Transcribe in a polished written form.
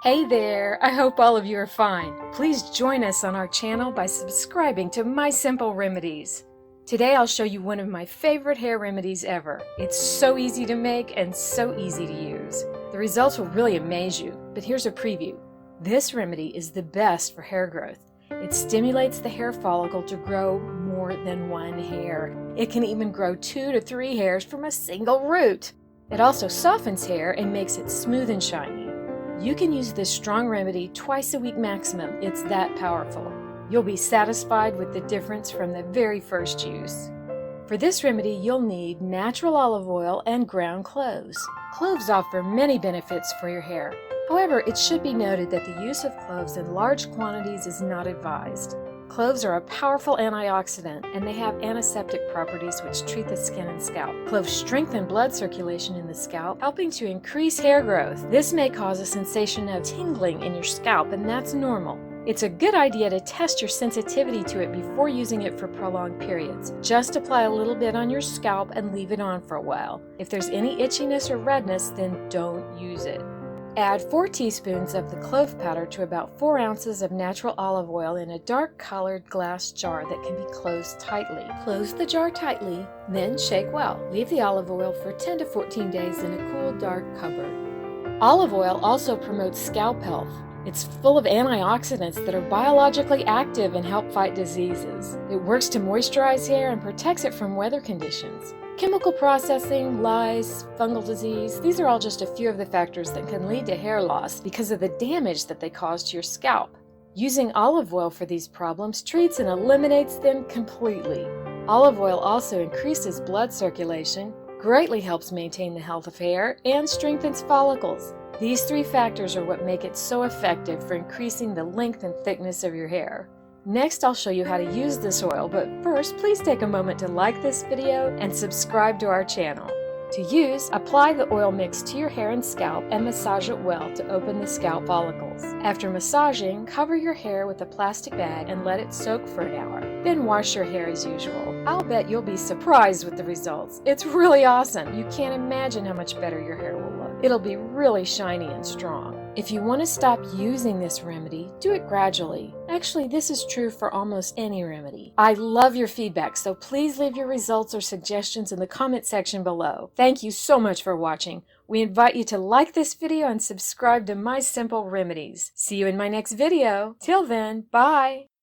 Hey there, I hope all of you are fine. Please join us on our channel by subscribing to My Simple Remedies. Today I'll show you one of my favorite hair remedies ever. It's so easy to make and so easy to use. The results will really amaze you, but here's a preview. This remedy is the best for hair growth. It stimulates the hair follicle to grow more than one hair. It can even grow 2 to 3 hairs from a single root. It also softens hair and makes it smooth and shiny. You can use this strong remedy twice a week maximum. It's that powerful. You'll be satisfied with the difference from the very first use. For this remedy, you'll need natural olive oil and ground cloves. Cloves offer many benefits for your hair. However, it should be noted that the use of cloves in large quantities is not advised. Cloves are a powerful antioxidant, and they have antiseptic properties which treat the skin and scalp. Cloves strengthen blood circulation in the scalp, helping to increase hair growth. This may cause a sensation of tingling in your scalp, and that's normal. It's a good idea to test your sensitivity to it before using it for prolonged periods. Just apply a little bit on your scalp and leave it on for a while. If there's any itchiness or redness, then don't use it. Add 4 teaspoons of the clove powder to about 4 ounces of natural olive oil in a dark-colored glass jar that can be closed tightly. Close the jar tightly, then shake well. Leave the olive oil for 10 to 14 days in a cool, dark cupboard. Olive oil also promotes scalp health. It's full of antioxidants that are biologically active and help fight diseases. It works to moisturize hair and protects it from weather conditions. Chemical processing, lice, fungal disease, these are all just a few of the factors that can lead to hair loss because of the damage that they cause to your scalp. Using olive oil for these problems treats and eliminates them completely. Olive oil also increases blood circulation, greatly helps maintain the health of hair, and strengthens follicles. These 3 factors are what make it so effective for increasing the length and thickness of your hair. Next, I'll show you how to use this oil, but first, please take a moment to like this video and subscribe to our channel. To use, apply the oil mix to your hair and scalp and massage it well to open the scalp follicles. After massaging, cover your hair with a plastic bag and let it soak for an hour. Then wash your hair as usual. I'll bet you'll be surprised with the results. It's really awesome. You can't imagine how much better your hair will look. It'll be really shiny and strong. If you want to stop using this remedy, do it gradually. Actually, this is true for almost any remedy. I love your feedback, so please leave your results or suggestions in the comment section below. Thank you so much for watching. We invite you to like this video and subscribe to My Simple Remedies. See you in my next video. Till then, bye!